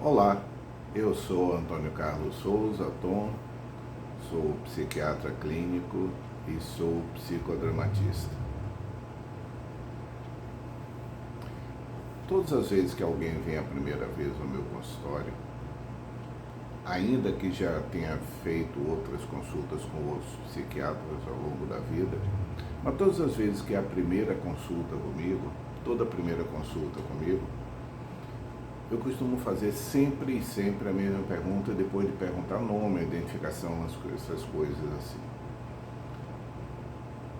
Olá, eu sou Antônio Carlos Souza Tom, sou psiquiatra clínico e sou psicodramatista. Todas as vezes que alguém vem a primeira vez ao meu consultório, ainda que já tenha feito outras consultas com outros psiquiatras ao longo da vida, mas todas as vezes que é a primeira consulta comigo, toda a primeira consulta comigo, eu costumo fazer sempre a mesma pergunta, depois de perguntar nome, identificação, essas coisas assim.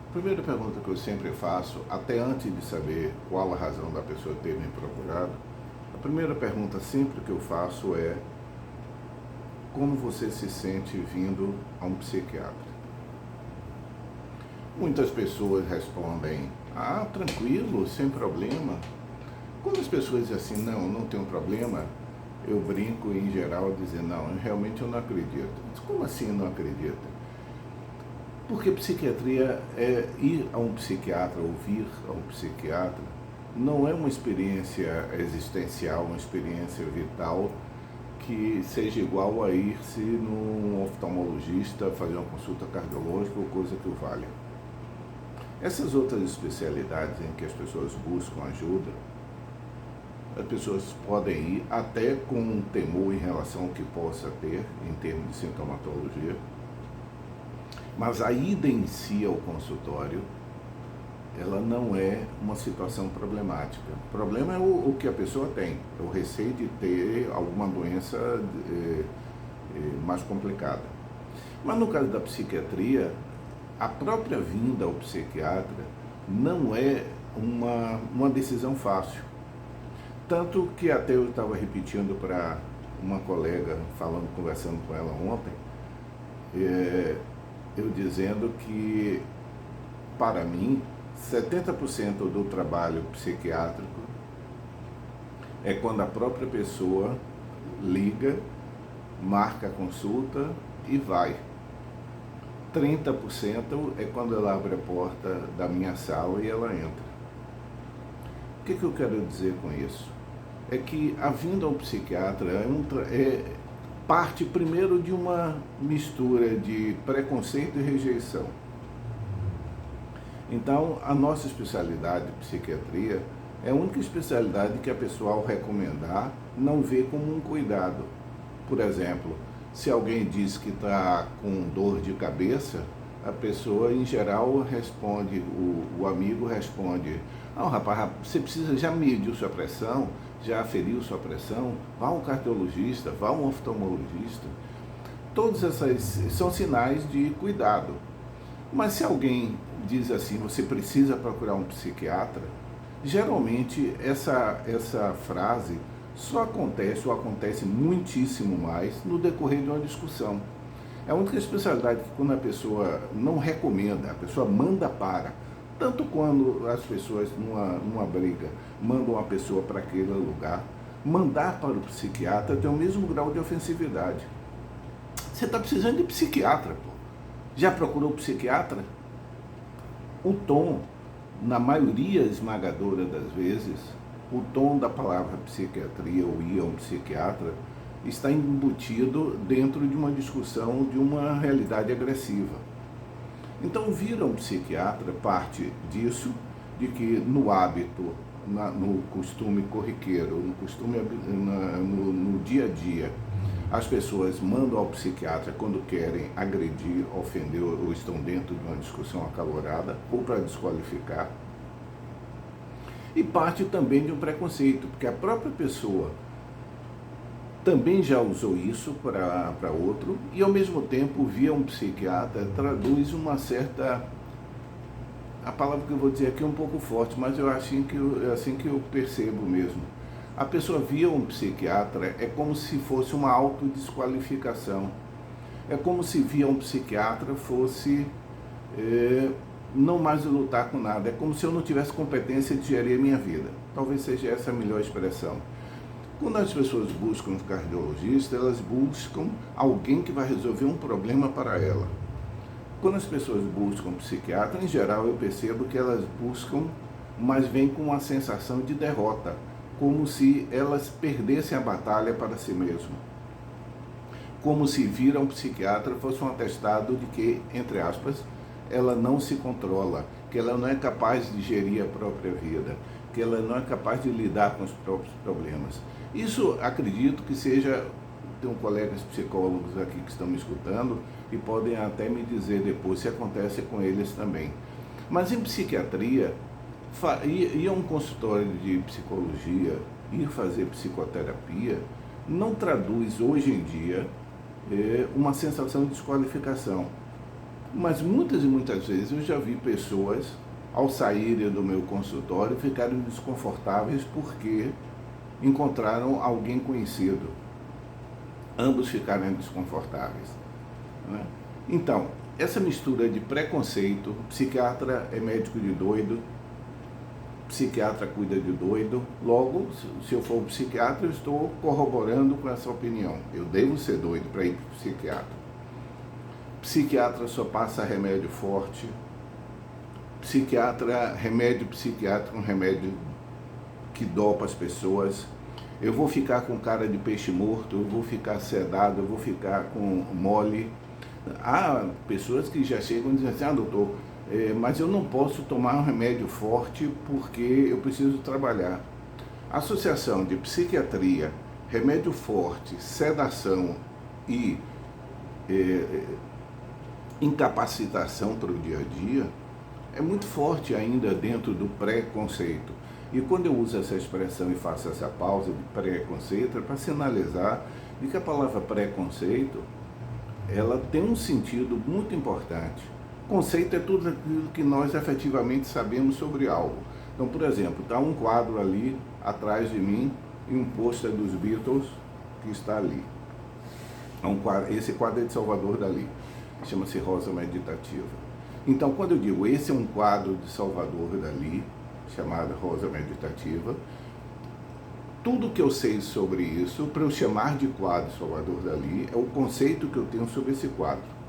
A primeira pergunta que eu sempre faço, até antes de saber qual a razão da pessoa ter me procurado, a primeira pergunta sempre que eu faço é: como você se sente vindo a um psiquiatra? Muitas pessoas respondem: tranquilo, sem problema. Quando as pessoas dizem assim, não tem um problema, eu brinco em geral dizer, não, realmente eu não acredito. Mas como assim não acredita? Porque psiquiatria é ir a um psiquiatra, ouvir a um psiquiatra, não é uma experiência existencial, uma experiência vital que seja igual a ir-se num oftalmologista, fazer uma consulta cardiológica ou coisa que o valha. Essas outras especialidades em que as pessoas buscam ajuda, as pessoas podem ir até com um temor em relação ao que possa ter em termos de sintomatologia, mas a ida em si ao consultório, ela não é uma situação problemática. O problema é o que a pessoa tem, é o receio de ter alguma doença mais complicada. Mas no caso da psiquiatria, a própria vinda ao psiquiatra não é uma decisão fácil. Tanto que até eu estava repetindo para uma colega, conversando com ela ontem, eu dizendo que, para mim, 70% do trabalho psiquiátrico é quando a própria pessoa liga, marca a consulta e vai. 30% é quando ela abre a porta da minha sala e ela entra. O que eu quero dizer com isso? É que a vinda ao psiquiatra parte primeiro de uma mistura de preconceito e rejeição. Então, a nossa especialidade, psiquiatria, é a única especialidade que a pessoa, ao recomendar, não vê como um cuidado. Por exemplo, se alguém diz que está com dor de cabeça, a pessoa, em geral, responde, o amigo responde: rapaz, você precisa, já mediu sua pressão, já aferiu sua pressão, vá a um cardiologista, vá a um oftalmologista. Todos esses são sinais de cuidado. Mas se alguém diz assim, você precisa procurar um psiquiatra, geralmente essa frase só acontece ou acontece muitíssimo mais no decorrer de uma discussão. É a única especialidade que, quando a pessoa não recomenda, a pessoa manda para. Tanto quando as pessoas, numa briga, mandam uma pessoa para aquele lugar, mandar para o psiquiatra tem o mesmo grau de ofensividade. Você está precisando de psiquiatra, pô. Já procurou psiquiatra? O tom, na maioria esmagadora das vezes, o tom da palavra psiquiatria ou ir a um psiquiatra está embutido dentro de uma discussão de uma realidade agressiva. Então, vir a um psiquiatra parte disso, de que no hábito, no costume corriqueiro, no dia a dia, as pessoas mandam ao psiquiatra quando querem agredir, ofender ou estão dentro de uma discussão acalorada ou para desqualificar. E parte também de um preconceito, porque a própria pessoa também já usou isso para outro e, ao mesmo tempo, via um psiquiatra, traduz uma certa... A palavra que eu vou dizer aqui é um pouco forte, mas é assim que eu percebo mesmo. A pessoa via um psiquiatra é como se fosse uma autodesqualificação. É como se via um psiquiatra fosse não mais lutar com nada. É como se eu não tivesse competência de gerir a minha vida. Talvez seja essa a melhor expressão. Quando as pessoas buscam um cardiologista, elas buscam alguém que vai resolver um problema para ela. Quando as pessoas buscam um psiquiatra, em geral eu percebo que elas buscam, mas vêm com uma sensação de derrota, como se elas perdessem a batalha para si mesmas. Como se vir a um psiquiatra fosse um atestado de que, entre aspas, ela não se controla, que ela não é capaz de gerir a própria vida, que ela não é capaz de lidar com os próprios problemas. Isso, acredito que seja, tem colegas psicólogos aqui que estão me escutando e podem até me dizer depois se acontece com eles também. Mas em psiquiatria, ir a um consultório de psicologia, ir fazer psicoterapia, não traduz hoje em dia uma sensação de desqualificação. Mas muitas e muitas vezes eu já vi pessoas, ao saírem do meu consultório, ficarem desconfortáveis porque encontraram alguém conhecido. Ambos ficaram desconfortáveis, né? Então, essa mistura de preconceito, psiquiatra é médico de doido, psiquiatra cuida de doido, logo, se eu for um psiquiatra, eu estou corroborando com essa opinião. Eu devo ser doido para ir para o psiquiatra. Psiquiatra só passa remédio forte. Remédio psiquiátrico, um remédio que dopa as pessoas. Eu vou ficar com cara de peixe morto, eu vou ficar sedado, eu vou ficar com mole. Há pessoas que já chegam e dizem assim, doutor, mas eu não posso tomar um remédio forte porque eu preciso trabalhar. A associação de psiquiatria, remédio forte, sedação e incapacitação para o dia a dia é muito forte ainda dentro do preconceito. E quando eu uso essa expressão e faço essa pausa de preconceito, é para sinalizar de que a palavra preconceito, ela tem um sentido muito importante. Conceito é tudo aquilo que nós efetivamente sabemos sobre algo. Então, por exemplo, está um quadro ali atrás de mim e um pôster dos Beatles que está ali. Esse quadro é de Salvador Dalí, chama-se Rosa Meditativa. Então, quando eu digo esse é um quadro de Salvador Dalí, chamado Rosa Meditativa, tudo que eu sei sobre isso, para eu chamar de quadro Salvador Dalí, é o conceito que eu tenho sobre esse quadro.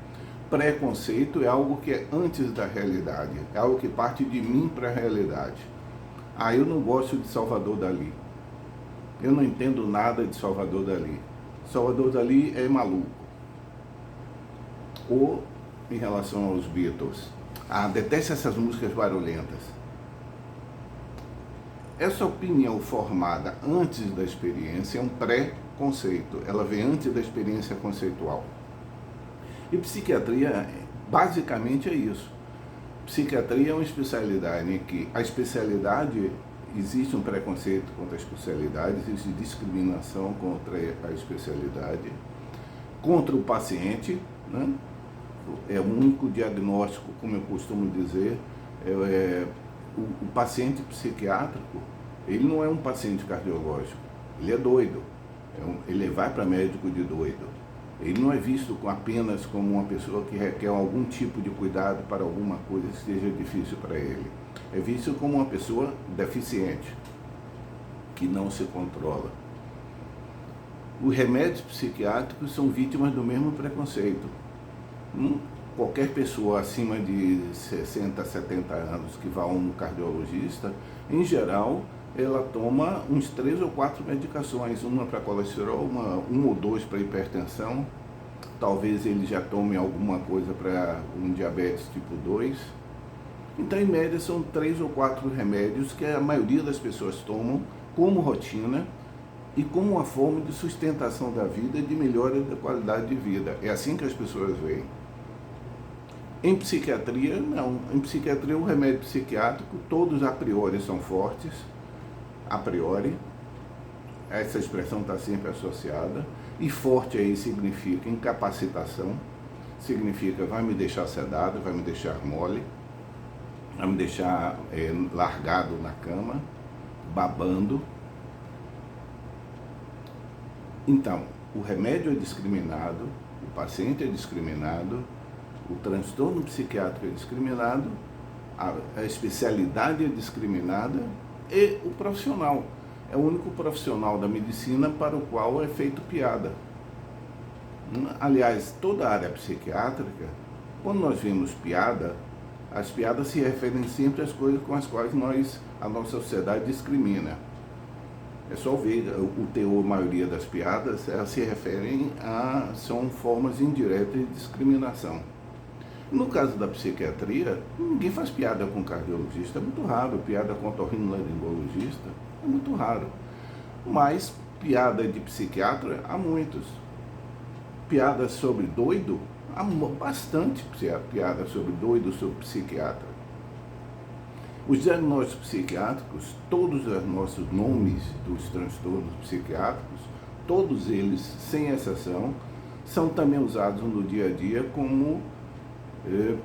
Preconceito é algo que é antes da realidade, é algo que parte de mim para a realidade. Eu não gosto de Salvador Dalí. Eu não entendo nada de Salvador Dalí. Salvador Dalí é maluco. Ou, em relação aos Beatles, detesto essas músicas barulhentas. Essa opinião formada antes da experiência é um pré-conceito. Ela vem antes da experiência conceitual. E psiquiatria, basicamente, é isso. Psiquiatria é uma especialidade em que a especialidade, existe um preconceito contra a especialidade, existe discriminação contra a especialidade, contra o paciente, né? É o único diagnóstico, como eu costumo dizer, o paciente psiquiátrico, ele não é um paciente cardiológico, ele é doido, ele vai para médico de doido. Ele não é visto apenas como uma pessoa que requer algum tipo de cuidado para alguma coisa que seja difícil para ele. É visto como uma pessoa deficiente, que não se controla. Os remédios psiquiátricos são vítimas do mesmo preconceito. Qualquer pessoa acima de 60, 70 anos que vá a um cardiologista, em geral, ela toma uns 3 ou 4 medicações, uma para colesterol, um ou 2 para hipertensão, talvez ele já tome alguma coisa para um diabetes tipo 2. Então, em média, são 3 ou 4 remédios que a maioria das pessoas tomam como rotina e como uma forma de sustentação da vida e de melhora da qualidade de vida. É assim que as pessoas veem. Em psiquiatria, não. Em psiquiatria, o remédio psiquiátrico, todos a priori são fortes, a priori, essa expressão está sempre associada, e forte aí significa incapacitação, significa vai me deixar sedado, vai me deixar mole, vai me deixar largado na cama, babando. Então, o remédio é discriminado, o paciente é discriminado, o transtorno psiquiátrico é discriminado, a especialidade é discriminada e o profissional. É o único profissional da medicina para o qual é feito piada. Aliás, toda a área psiquiátrica, quando nós vemos piada, as piadas se referem sempre às coisas com as quais a nossa sociedade discrimina. É só ver o teor, a maioria das piadas, elas se referem são formas indiretas de discriminação. No caso da psiquiatria, ninguém faz piada com cardiologista, é muito raro. Piada com otorrinolaringologista é muito raro. Mas piada de psiquiatra, há muitos. Piadas sobre doido, há bastante piada sobre doido, sobre psiquiatra. Os diagnósticos psiquiátricos, todos os nossos nomes dos transtornos psiquiátricos, todos eles, sem exceção, são também usados no dia a dia como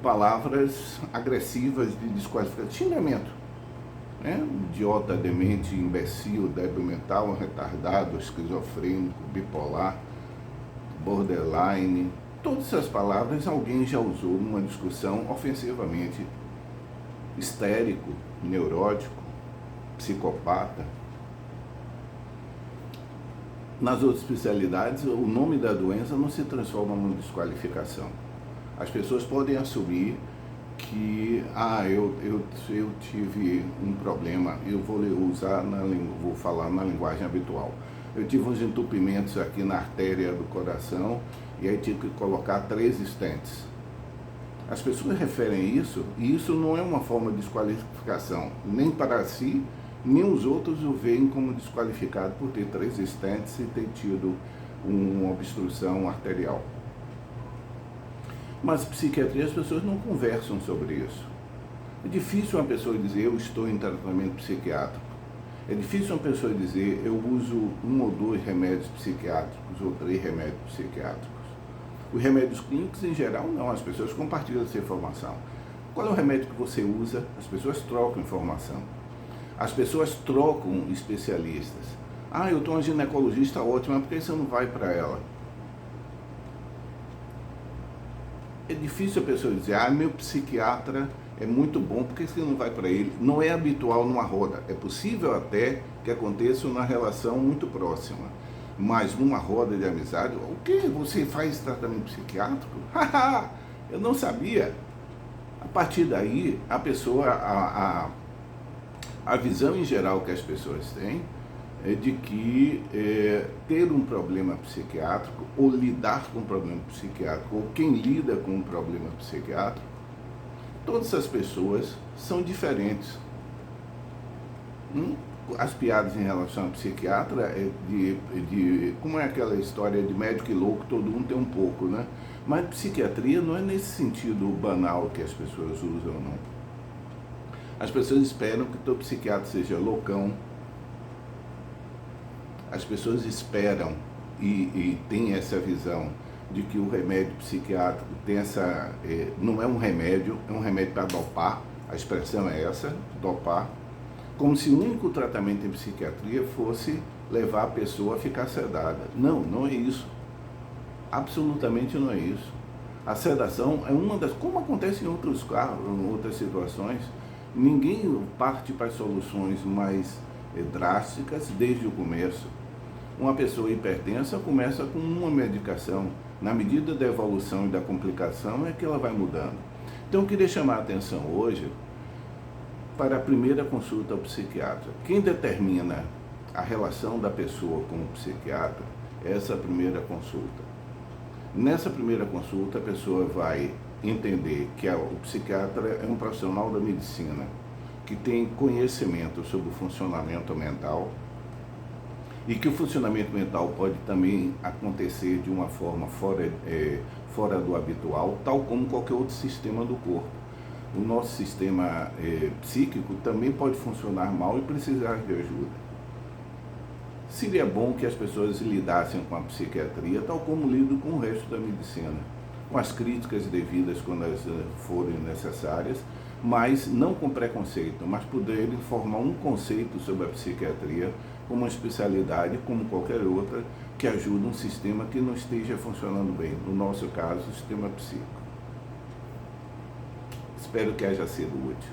palavras agressivas de desqualificação, xingamento. Idiota, demente, imbecil, débil mental, retardado, esquizofrênico, bipolar, borderline. Todas essas palavras alguém já usou numa discussão ofensivamente. Histérico, neurótico, psicopata. Nas outras especialidades, o nome da doença não se transforma numa desqualificação. As pessoas podem assumir que, eu tive um problema, eu vou falar na linguagem habitual. Eu tive uns entupimentos aqui na artéria do coração e aí tive que colocar 3 stents. As pessoas referem isso, e isso não é uma forma de desqualificação, nem para si, nem os outros o veem como desqualificado por ter 3 stents e ter tido uma obstrução arterial. Mas psiquiatria, as pessoas não conversam sobre isso. É difícil uma pessoa dizer, eu estou em tratamento psiquiátrico. É difícil uma pessoa dizer, eu uso 1 ou 2 remédios psiquiátricos ou 3 remédios psiquiátricos. Os remédios clínicos, em geral, não. As pessoas compartilham essa informação. Qual é o remédio que você usa? As pessoas trocam informação. As pessoas trocam especialistas. Eu estou uma ginecologista ótima, por que você não vai para ela? É difícil a pessoa dizer, meu psiquiatra é muito bom, por que você não vai para ele? Não é habitual numa roda. É possível até que aconteça uma relação muito próxima. Mas numa roda de amizade, o que? Você faz tratamento psiquiátrico? Eu não sabia. A partir daí, a pessoa, a visão em geral que as pessoas têm é de que ter um problema psiquiátrico, ou lidar com um problema psiquiátrico, ou quem lida com um problema psiquiátrico, todas essas pessoas são diferentes. As piadas em relação a psiquiatra como é aquela história de médico e louco, todo mundo tem um pouco, né? Mas psiquiatria não é nesse sentido banal que as pessoas usam, não. As pessoas esperam que todo psiquiatra seja loucão. As pessoas esperam e têm essa visão de que o remédio psiquiátrico tem não é um remédio, é um remédio para dopar, a expressão é essa, dopar. Como se o único tratamento em psiquiatria fosse levar a pessoa a ficar sedada. Não, não é isso. Absolutamente não é isso. A sedação é uma das... Como acontece em outros casos, em outras situações, ninguém parte para soluções mais drásticas desde o começo. Uma pessoa hipertensa começa com uma medicação. Na medida da evolução e da complicação é que ela vai mudando. Então eu queria chamar a atenção hoje para a primeira consulta ao psiquiatra. Quem determina a relação da pessoa com o psiquiatra é essa primeira consulta. Nessa primeira consulta, a pessoa vai entender que o psiquiatra é um profissional da medicina, que tem conhecimento sobre o funcionamento mental e que o funcionamento mental pode também acontecer de uma forma fora do habitual, tal como qualquer outro sistema do corpo. O nosso sistema psíquico também pode funcionar mal e precisar de ajuda. Seria bom que as pessoas lidassem com a psiquiatria tal como lidam com o resto da medicina, com as críticas devidas quando elas forem necessárias, mas não com preconceito, mas poderem formar um conceito sobre a psiquiatria como uma especialidade, como qualquer outra, que ajuda um sistema que não esteja funcionando bem, no nosso caso, o sistema psíquico. Espero que haja sido útil.